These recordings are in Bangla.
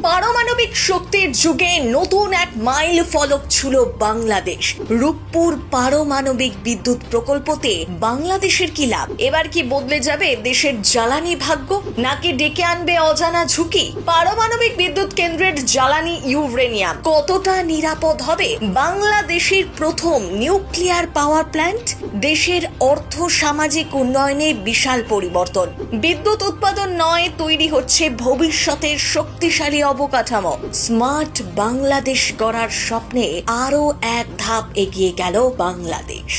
পারমাণবিক শক্তির যুগে নতুন এক মাইল ফলক ছুঁল বাংলাদেশ। রূপপুর পারমাণবিক বিদ্যুৎ প্রকল্পতে বাংলাদেশের কি লাভ? এবার কি বদলে যাবে দেশের জ্বালানি ভাগ্য, নাকি ডেকে আনবে অজানা ঝুঁকি? পারমাণবিক বিদ্যুৎ কেন্দ্রের জ্বালানি ইউরেনিয়াম কতটা নিরাপদ হবে? বাংলাদেশের প্রথম নিউক্লিয়ার পাওয়ার প্ল্যান্ট, দেশের অর্থ সামাজিক উন্নয়নে বিশাল পরিবর্তন। বিদ্যুৎ উৎপাদন নয়, তৈরি হচ্ছে ভবিষ্যতের শক্তিশালী অবকাঠামো। স্মার্ট বাংলাদেশ গড়ার স্বপ্নে আরো এক ধাপ এগিয়ে গেল বাংলাদেশ।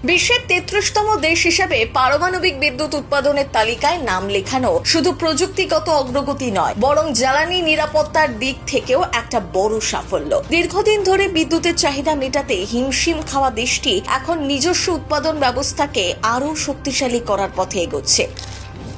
বিশ্বের 33তম দেশ হিসেবে পারমাণবিক বিদ্যুৎ উৎপাদনের তালিকায় নাম লেখানো শুধু প্রযুক্তিগত অগ্রগতি নয়, বরং জ্বালানি নিরাপত্তার দিক থেকেও একটা বড় সাফল্য। দীর্ঘদিন ধরে বিদ্যুতের চাহিদা মেটাতে হিমশিম খাওয়া দেশটি এখন নিজস্ব উৎপাদন ব্যবস্থাকে আরও শক্তিশালী করার পথে এগোচ্ছে।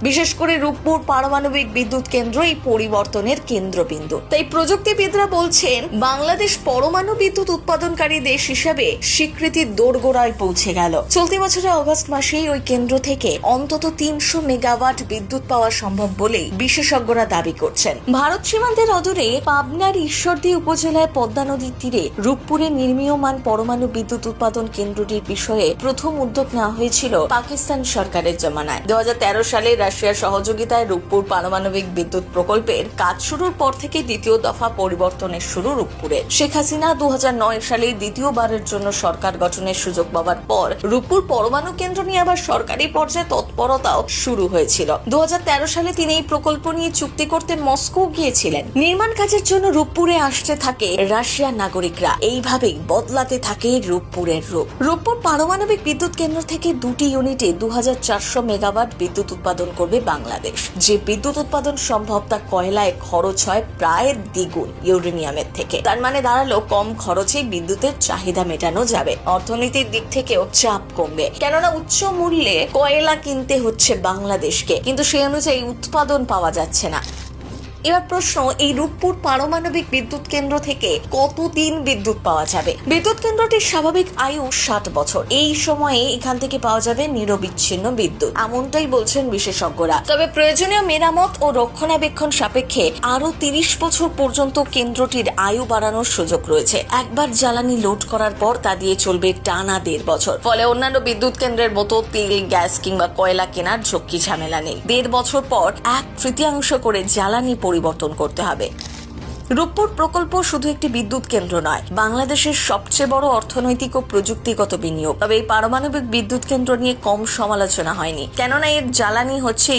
বিশেষ করে রূপপুর পারমাণবিক বিদ্যুৎ কেন্দ্র এই পরিবর্তনের কেন্দ্রবিন্দু। তাই প্রযুক্তিবিদরা বলছেন, বাংলাদেশ পরমাণু বিদ্যুৎ উৎপাদনকারী দেশ হিসেবে স্বীকৃতির দোরগোড়ায় পৌঁছে গেল। চলতি বছরের অগস্ট মাসেই ওই কেন্দ্র থেকে অন্তত 300 মেগাওয়াট বিদ্যুৎ পাওয়া সম্ভব বলেই বিশেষজ্ঞরা দাবি করছেন। ভারত সীমান্তের অদূরে পাবনার ঈশ্বরদী উপজেলায় পদ্মা নদীর তীরে রূপপুরে নির্মীয়মান পরমাণু বিদ্যুৎ উৎপাদন কেন্দ্রটির বিষয়ে প্রথম উদ্যোগ নেওয়া হয়েছিল পাকিস্তান সরকারের জমানায়। 2013 সালে রাশিয়ার সহযোগিতায় রূপপুর পারমাণবিক বিদ্যুৎ প্রকল্পের কাজ শুরুর পর থেকে দ্বিতীয় দফা পরিবর্তনের শুরু রূপপুরে। শেখ হাসিনা 2009 সালে দ্বিতীয়বারের জন্য সরকার গঠনের সুযোগ পাওয়ার পর রূপপুর পরমাণু কেন্দ্র নিয়ে আবার সরকারি পর্যায়ে তৎপরতাও শুরু হয়েছিল। 2013 সালে তিনি এই প্রকল্প নিয়ে চুক্তি করতে মস্কো গিয়েছিলেন। নির্মাণ কাজের জন্য রূপপুরে আসতে থাকে রাশিয়ার নাগরিকরা। এইভাবেই বদলাতে থাকে রূপপুরের রূপ। রূপপুর পারমাণবিক বিদ্যুৎ কেন্দ্র থেকে 2টি ইউনিটে 2400 মেগাওয়াট বিদ্যুৎ উৎপাদন করবে বাংলাদেশ। যে বিদ্যুৎ উৎপাদন সম্ভব তা কয়লায় খরচ হয় প্রায় দ্বিগুণ ইউরেনিয়ামের থেকে। তার মানে দাঁড়ালো, কম খরচে বিদ্যুতের চাহিদা মেটানো যাবে। অর্থনীতির দিক থেকেও চাপ কমবে, কেননা উচ্চ মূল্যে কয়লা কিনতে হচ্ছে বাংলাদেশকে, কিন্তু সেই অনুযায়ী উৎপাদন পাওয়া যাচ্ছে না। এবার প্রশ্ন, এই রূপপুর পারমাণবিক বিদ্যুৎ কেন্দ্র থেকে কতদিন বিদ্যুৎ পাওয়া যাবে? বিদ্যুৎ কেন্দ্রটির স্বাভাবিক আয়ু 60 বছর। এই সময়ে এখান থেকে পাওয়া যাবে নিরবিচ্ছিন্ন বিদ্যুৎ, এমনটাই বলছেন বিশেষজ্ঞরা। তবে প্রয়োজনীয় মেরামত ও রক্ষণাবেক্ষণ সাপেক্ষে আরো 30 বছর পর্যন্ত কেন্দ্রটির আয়ু বাড়ানোর সুযোগ রয়েছে। একবার জ্বালানি লোড করার পর তা দিয়ে চলবে টানা 1.5 বছর। ফলে অন্যান্য বিদ্যুৎ কেন্দ্রের মতো তেল, গ্যাস কিংবা কয়লা কেনার ঝক্কি ঝামেলা নেই। 1.5 বছর পর 1/3 করে জ্বালানি পরিবর্তন করতে হবে। রূপপুর প্রকল্প শুধু একটি বিদ্যুৎ কেন্দ্র নয়, বাংলাদেশের সবচেয়ে বড় অর্থনৈতিক ও প্রযুক্তিগত বিনিয়োগ। তবে এই পারমাণবিক বিদ্যুৎ কেন্দ্র নিয়ে কম সমালোচনা হয়নি, কেননা এর জ্বালানি হচ্ছে